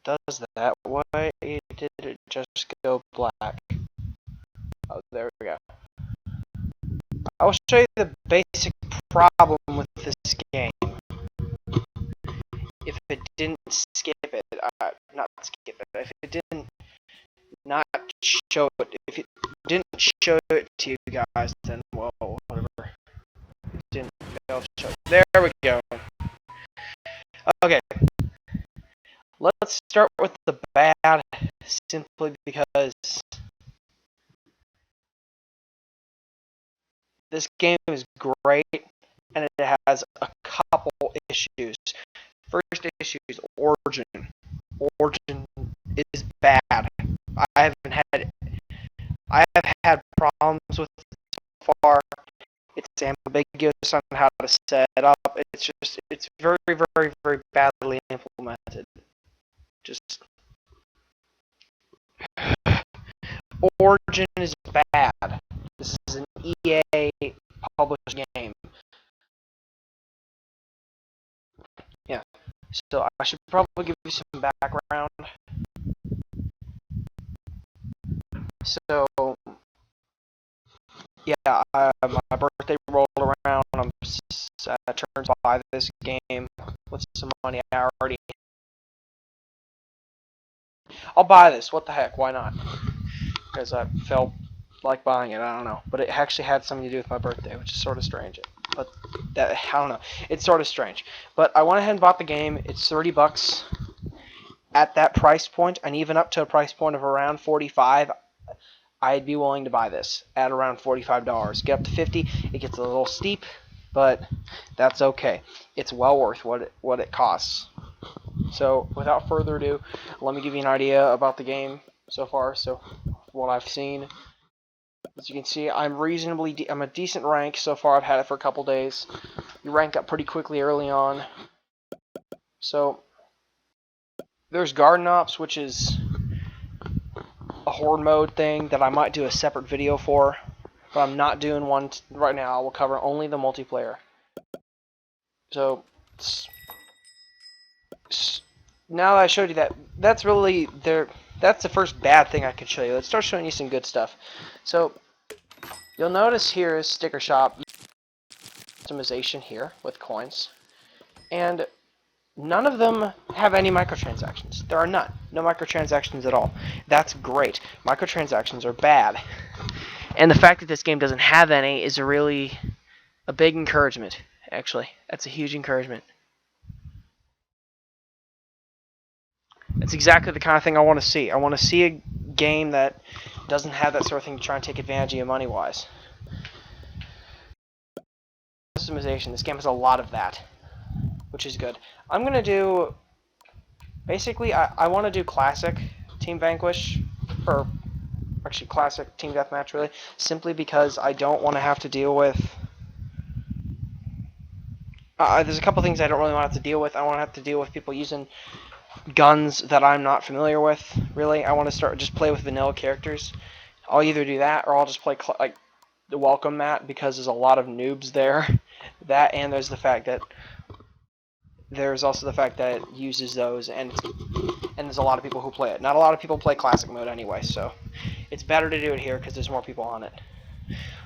does that. Why did it just go black? Oh, there we go. I will show you the basic problem with this game. If it didn't skip it, not skip it, if it didn't not show it, if it didn't show it to you guys, then well, whatever. It didn't show it. There we go. Okay. Let's start with the bad, simply because this game is great and it has a couple issues. First issue is Origin. Origin is bad. I have had problems with it so far. It's ambiguous on how to set it up. It's very, very, very badly implemented. Just Origin is bad. This is an EA published game. Yeah. So I should probably give you some background. So yeah, my birthday rolled around. I'm turned to buy this game with some money I already. I'll buy this. What the heck? Why not? Because I felt like buying it. I don't know, but it actually had something to do with my birthday, which is sort of strange. But that, I don't know. It's sort of strange. But I went ahead and bought the game. It's $30 at that price point, and even up to a price point of around $45. I'd be willing to buy this at around $45. Get up to $50, it gets a little steep, but that's okay. It's well worth what it costs. So without further ado, let me give you an idea about the game so far. So what I've seen, as you can see, I'm a decent rank so far. I've had it for a couple days. You rank up pretty quickly early on. So there's Garden Ops, which is a horde mode thing that I might do a separate video for, but I'm not doing one right now. I will cover only the multiplayer. So now that I showed you that, that's really that's the first bad thing I can show you. Let's start showing you some good stuff. So you'll notice here is sticker shop customization here with coins, and none of them have any microtransactions. There are none. No microtransactions at all. That's great. Microtransactions are bad. And the fact that this game doesn't have any is a big encouragement, actually. That's a huge encouragement. That's exactly the kind of thing I want to see. I want to see a game that doesn't have that sort of thing to try and take advantage of you money-wise. Customization. This game has a lot of that, which is good. I'm going to do, basically, I want to do Classic Team Vanquish, or actually Classic Team Deathmatch, really, simply because I don't want to have to deal with, there's a couple things I don't really want to have to deal with. I want to have to deal with people using guns that I'm not familiar with, really. I want to just play with vanilla characters. I'll either do that, or I'll just play, like, the welcome mat, because there's a lot of noobs there. That, and there's the fact that there's also the fact that it uses those, and there's a lot of people who play it. Not a lot of people play classic mode anyway, so it's better to do it here because there's more people on it.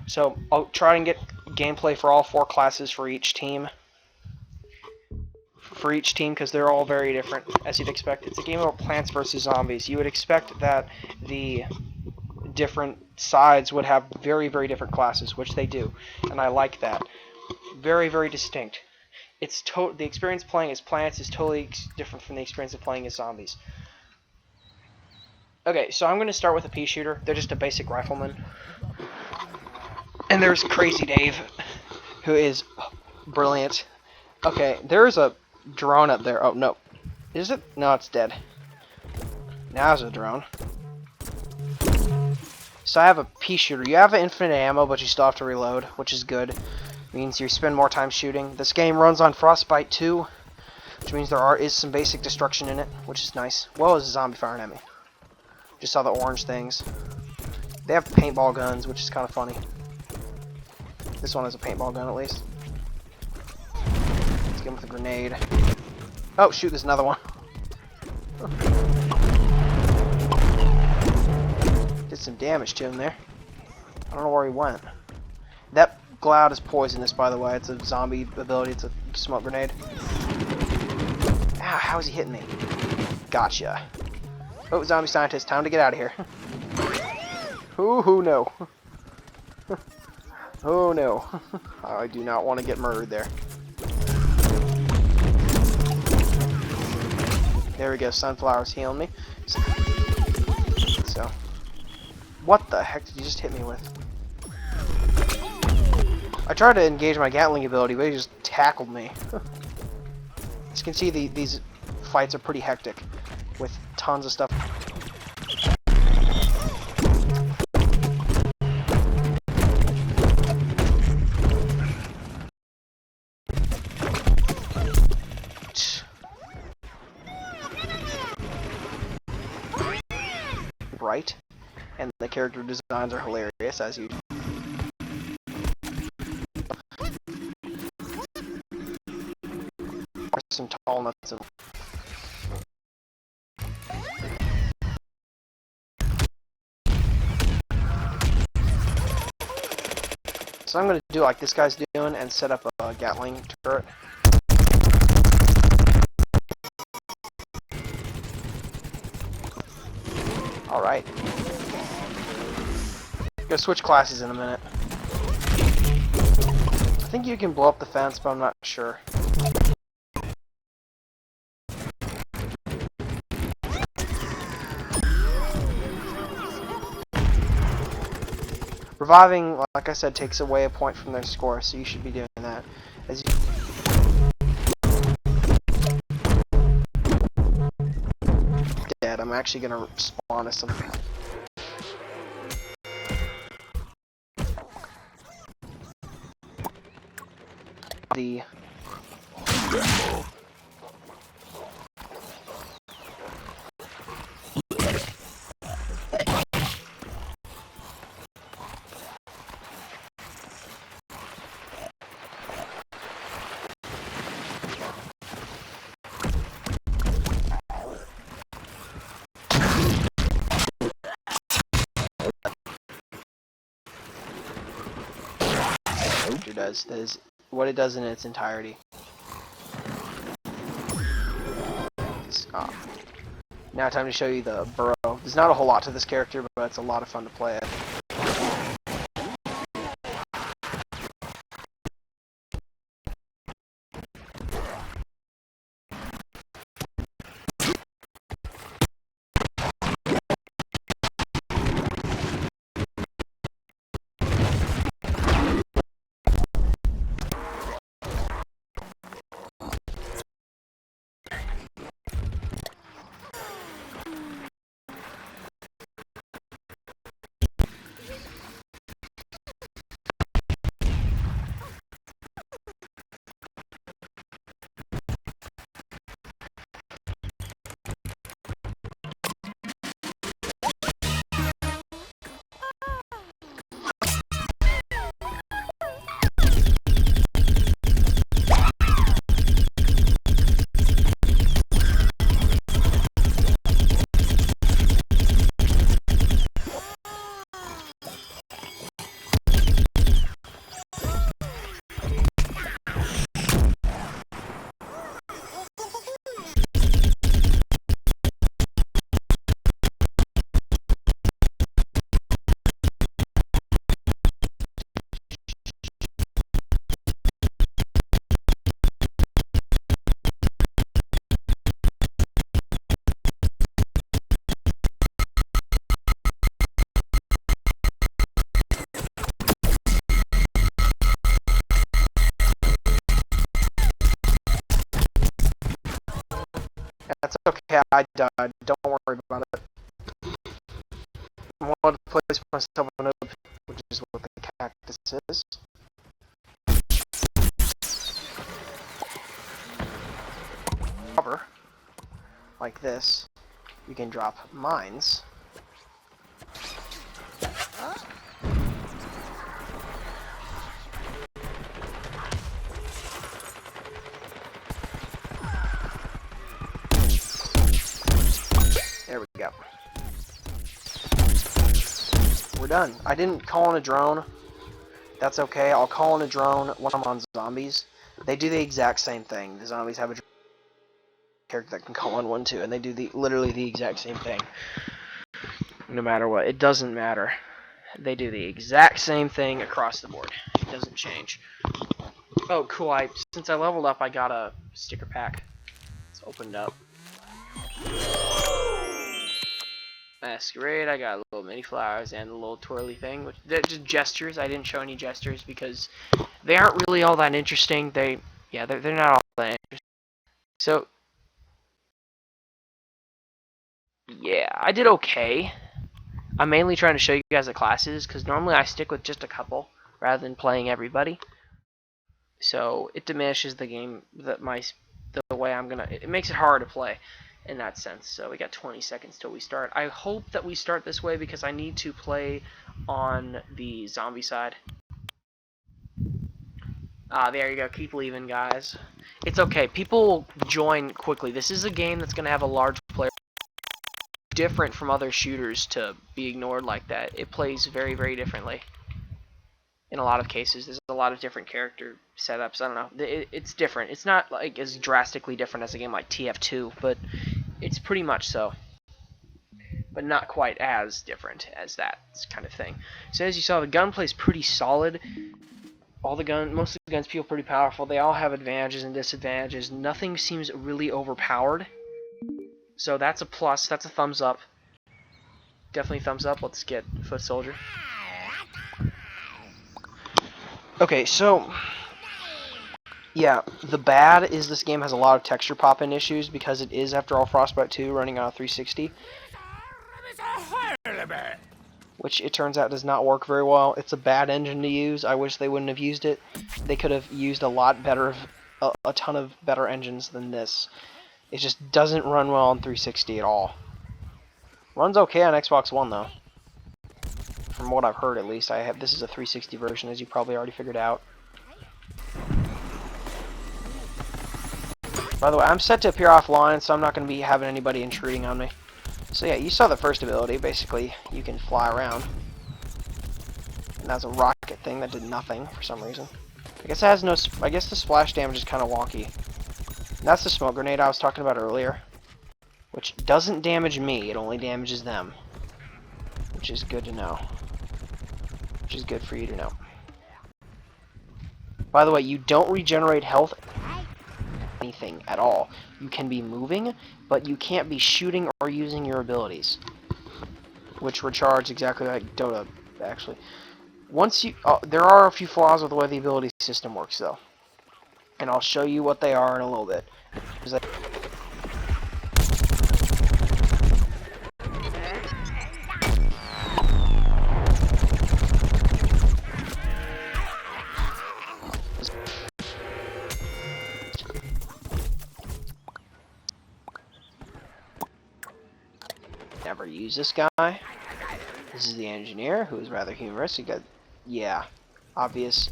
So I'll try and get gameplay for all 4 classes for each team. Because they're all very different, as you'd expect. It's a game about Plants vs. Zombies. You would expect that the different sides would have very, very different classes, which they do, and I like that. Very, very distinct. The experience playing as plants is totally different from the experience of playing as zombies. Okay, so I'm going to start with a pea shooter. They're just a basic rifleman. And there's Crazy Dave, who is brilliant. Okay, there's a drone up there. Oh, no. Is it? No, it's dead. Now it's a drone. So I have a pea shooter. You have infinite ammo, but you still have to reload, which is good. Means you spend more time shooting. This game runs on Frostbite 2, which means there is some basic destruction in it, which is nice. Well, there's a zombie firing at me. Just saw the orange things. They have paintball guns, which is kind of funny. This one has a paintball gun, at least. Let's get him with a grenade. Oh, shoot, there's another one. Did some damage to him there. I don't know where he went. That Cloud is poisonous, by the way. It's a zombie ability. It's a smoke grenade. Ow, how is he hitting me? Gotcha. Oh, zombie scientist, time to get out of here. Ooh, no. Oh, no. I do not want to get murdered there. There we go, Sunflower's healing me. So, what the heck did you just hit me with? I tried to engage my Gatling ability, but he just tackled me. As you can see, these fights are pretty hectic, with tons of stuff. Right, and the character designs are hilarious as usual. Some tall nuts and so I'm gonna do like this guy's doing and set up a Gatling turret. Alright. Gonna switch classes in a minute. I think you can blow up the fence, but I'm not sure. Reviving, like I said, takes away a point from their score, so you should be doing that. As you dead, I'm actually gonna spawn as something. The does what it does in its entirety. Now time to show you the burrow. There's not a whole lot to this character, but it's a lot of fun to play it. That's okay, I died. Don't worry about it. I wanted to place myself on a noob, which is what the cactus is. Cover, like this, you can drop mines. Yep. We're done. I didn't call in a drone. That's okay. I'll call in a drone when I'm on zombies. They do the exact same thing. The zombies have a character that can call in one too, and they do literally the exact same thing. No matter what. It doesn't matter. They do the exact same thing across the board. It doesn't change. Oh, cool. Since I leveled up, I got a sticker pack. It's opened up. Masquerade, I got little mini flowers and a little twirly thing, which they're just gestures. I didn't show any gestures because they aren't really all that interesting. They're not all that interesting. So yeah, I did okay. I'm mainly trying to show you guys the classes because normally I stick with just a couple rather than playing everybody. So it diminishes the game the way I'm gonna. It makes it hard to play. In that sense. So we got 20 seconds till we start. I hope that we start this way because I need to play on the zombie side. There you go. Keep leaving, guys. It's okay. People will join quickly. This is a game that's going to have a large player. Different from other shooters to be ignored like that. It plays very, very differently. In a lot of cases, there's a lot of different character setups. I don't know. It's different. It's not like as drastically different as a game like TF2, but it's pretty much so. But not quite as different as that kind of thing. So as you saw, the gunplay is pretty solid. Most of the guns feel pretty powerful. They all have advantages and disadvantages. Nothing seems really overpowered. So that's a plus. That's a thumbs up. Definitely thumbs up. Let's get Foot Soldier. Okay, so yeah, the bad is this game has a lot of texture pop-in issues because it is, after all, Frostbite 2 running on a 360. Which it turns out does not work very well. It's a bad engine to use. I wish they wouldn't have used it. They could have used a lot better, a ton of better engines than this. It just doesn't run well on 360 at all. Runs okay on Xbox One though. From what I've heard, at least. This is a 360 version, as you probably already figured out. By the way, I'm set to appear offline, so I'm not going to be having anybody intruding on me. So yeah, you saw the first ability. Basically, you can fly around. And that's a rocket thing that did nothing for some reason. I guess it has no. I guess the splash damage is kind of wonky. And that's the smoke grenade I was talking about earlier, which doesn't damage me. It only damages them, which is good to know. Which is good for you to know. By the way, you don't regenerate health anything at all. You can be moving, but you can't be shooting or using your abilities, which recharge exactly like Dota, actually. Once you, there are a few flaws with the way the ability system works, though, and I'll show you what they are in a little bit. Never use this guy. This is the engineer, who is rather humorous. You got, yeah, obvious.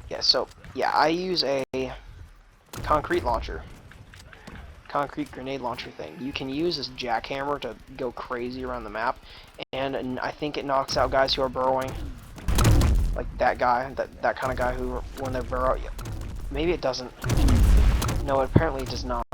Yeah, so, yeah, I use a concrete launcher. Concrete grenade launcher thing. You can use this jackhammer to go crazy around the map, and I think it knocks out guys who are burrowing. Like that guy, that kind of guy who, when they burrow, maybe it doesn't. No, apparently it does not.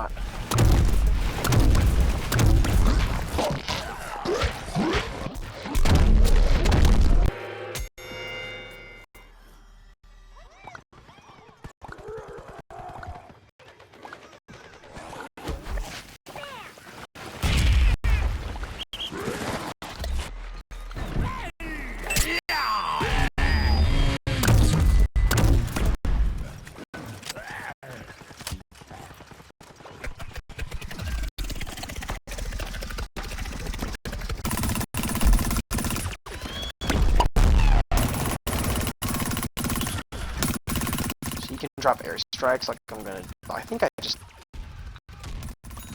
Can drop airstrikes like I'm gonna. I think I just.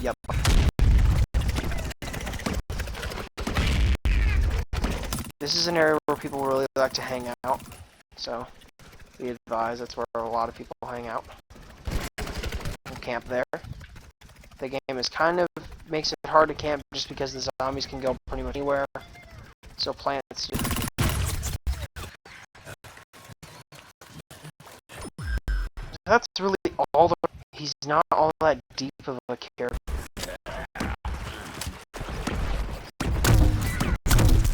Yep. This is an area where people really like to hang out, so be advised that's where a lot of people hang out and camp there. The game is kind of makes it hard hard to camp just because the zombies can go pretty much anywhere. So plants. That's really all the. He's not all that deep of a character.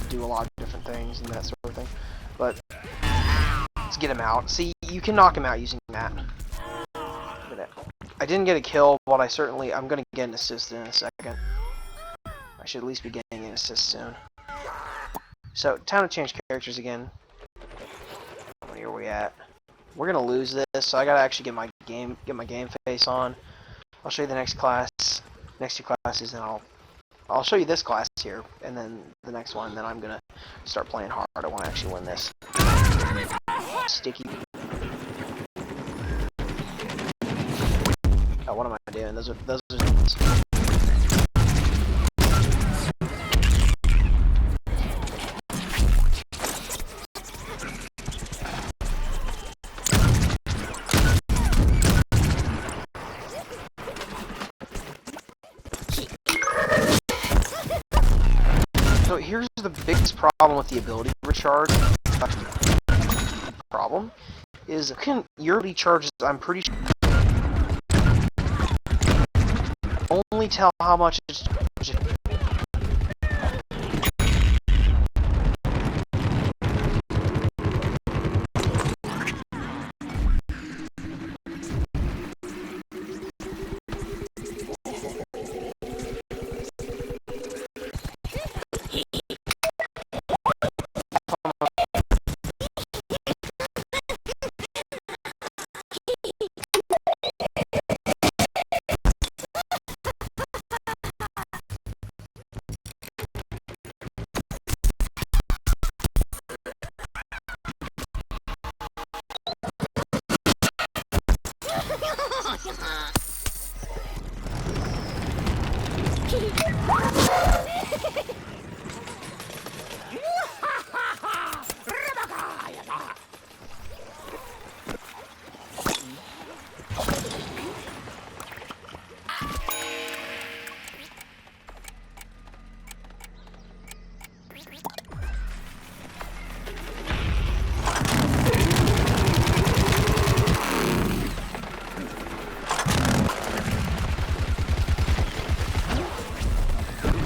Do a lot of different things and that sort of thing, but let's get him out. See, you can knock him out using that. I didn't get a kill, but I'm gonna get an assist in a second. I should at least be getting an assist soon. So, time to change characters again. Where are we at? We're gonna lose this, so I gotta actually get my game face on. I'll show you the next class, next two classes, and I'll show you this class here, and then the next one. Then I'm gonna start playing hard. I want to actually win this. Sticky. Oh, what am I doing? Those are. So here's the biggest problem with the ability recharge. Problem is your ability charges. I'm pretty sure only tell how much it's.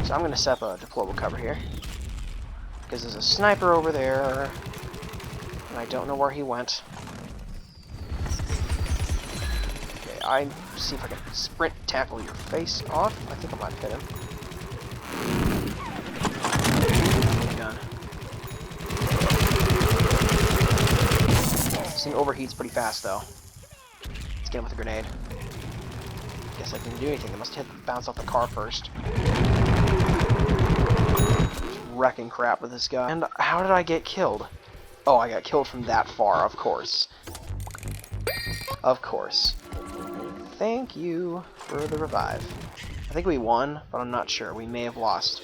So I'm gonna set up a deployable cover here because there's a sniper over there, and I don't know where he went. Okay, I see if I can sprint tackle your face off. I think I might hit him. Gun. This thing overheats pretty fast though. Let's get him with a grenade. Guess I didn't do anything. They must bounce off the car first. Wrecking crap with this guy. And how did I get killed? Oh, I got killed from that far, of course. Of course. Thank you for the revive. I think we won, but I'm not sure. We may have lost.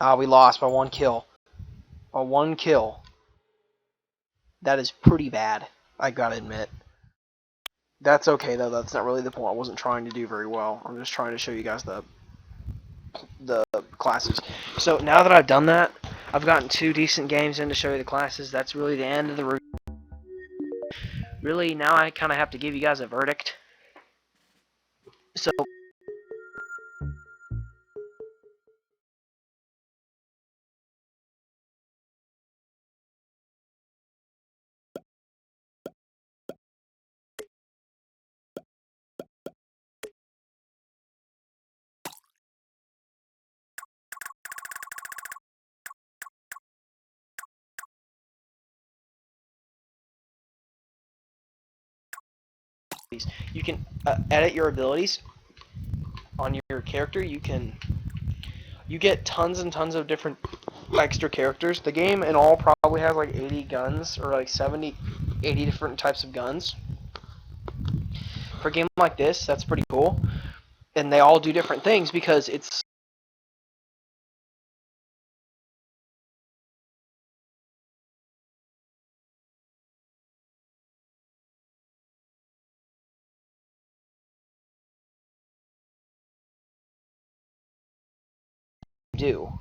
Ah, we lost by 1 kill. By 1 kill. That is pretty bad, I gotta admit. That's okay, though. That's not really the point. I wasn't trying to do very well. I'm just trying to show you guys the classes. So now that I've done that, I've gotten 2 decent games in to show you the classes. That's really the end of the review. Really, now I kind of have to give you guys a verdict. So you can edit your abilities on your character. You get tons and tons of different extra characters. The game in all probably has like 80 guns, or like 70, 80 different types of guns. For a game like this, that's pretty cool. And they all do different things because it's do.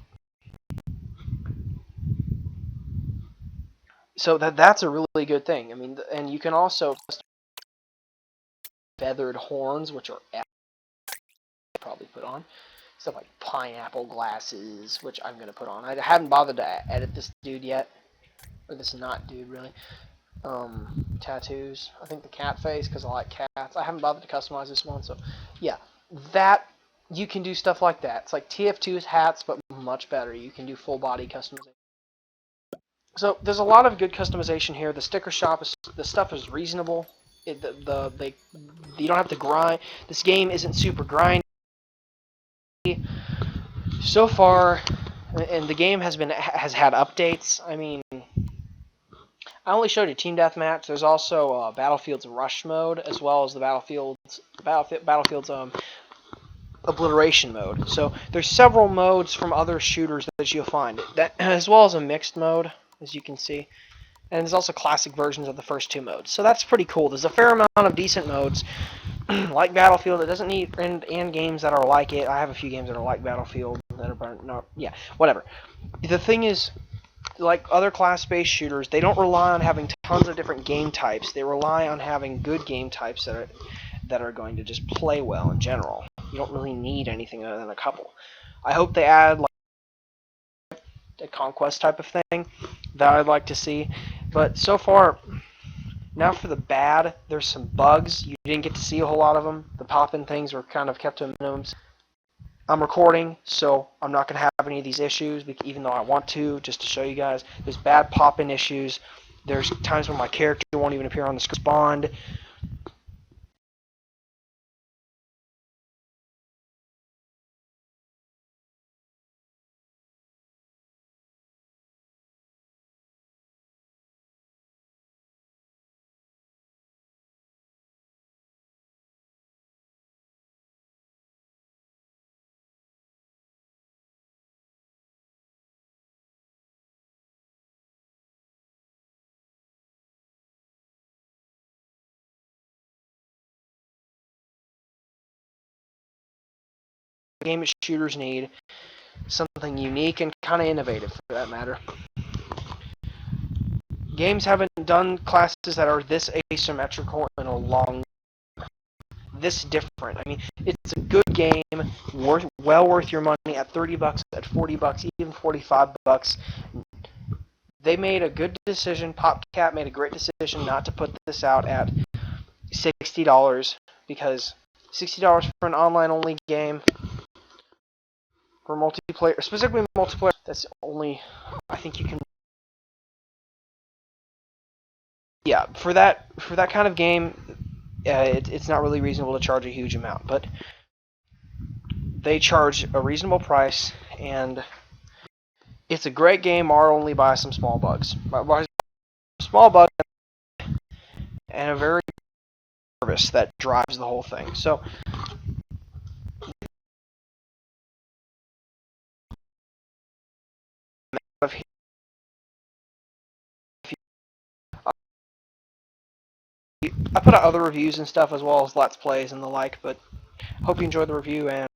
So that's a really good thing. I mean, and you can also feathered horns, which are probably put on stuff like pineapple glasses, which I'm gonna put on. I haven't bothered to edit this dude yet, or this not dude really. Tattoos. I think the cat face because I like cats. I haven't bothered to customize this one, so yeah, that you can do stuff like that. It's like TF2's hats, but much better. You can do full body customization. So there's a lot of good customization here. The sticker shop is the stuff is reasonable. You don't have to grind. This game isn't super grindy so far, and the game has had updates. I mean, I only showed you Team Deathmatch. There's also Battlefield's Rush mode, as well as the Battlefield's Obliteration mode. So there's several modes from other shooters that you'll find, as well as a mixed mode, as you can see. And there's also classic versions of the first two modes. So that's pretty cool. There's a fair amount of decent modes, like Battlefield. It doesn't need and games that are like it. I have a few games that are like Battlefield that are no, yeah, whatever. The thing is, like other class-based shooters, they don't rely on having tons of different game types. They rely on having good game types that are going to just play well in general. You don't really need anything other than a couple. I hope they add like a conquest type of thing that I'd like to see. But so far, now for the bad, there's some bugs. You didn't get to see a whole lot of them. The pop-in things were kind of kept to a minimum. I'm recording, so I'm not going to have any of these issues, even though I want to, just to show you guys. There's bad pop-in issues. There's times when my character won't even appear on the screen. Spawned. Game that shooters need something unique and kind of innovative, for that matter. Games haven't done classes that are this asymmetrical in a long, this different. I mean, it's a good game, well worth your money at $30, at $40, even $45. They made a good decision. PopCap made a great decision not to put this out at $60 because $60 for an online-only game for multiplayer, specifically multiplayer. That's only, I think you can. Yeah, for that kind of game, it's not really reasonable to charge a huge amount, but they charge a reasonable price, and it's a great game, or only by some small bugs. By small bugs and a very service that drives the whole thing. So I put out other reviews and stuff as well as Let's Plays and the like, but hope you enjoyed the review, and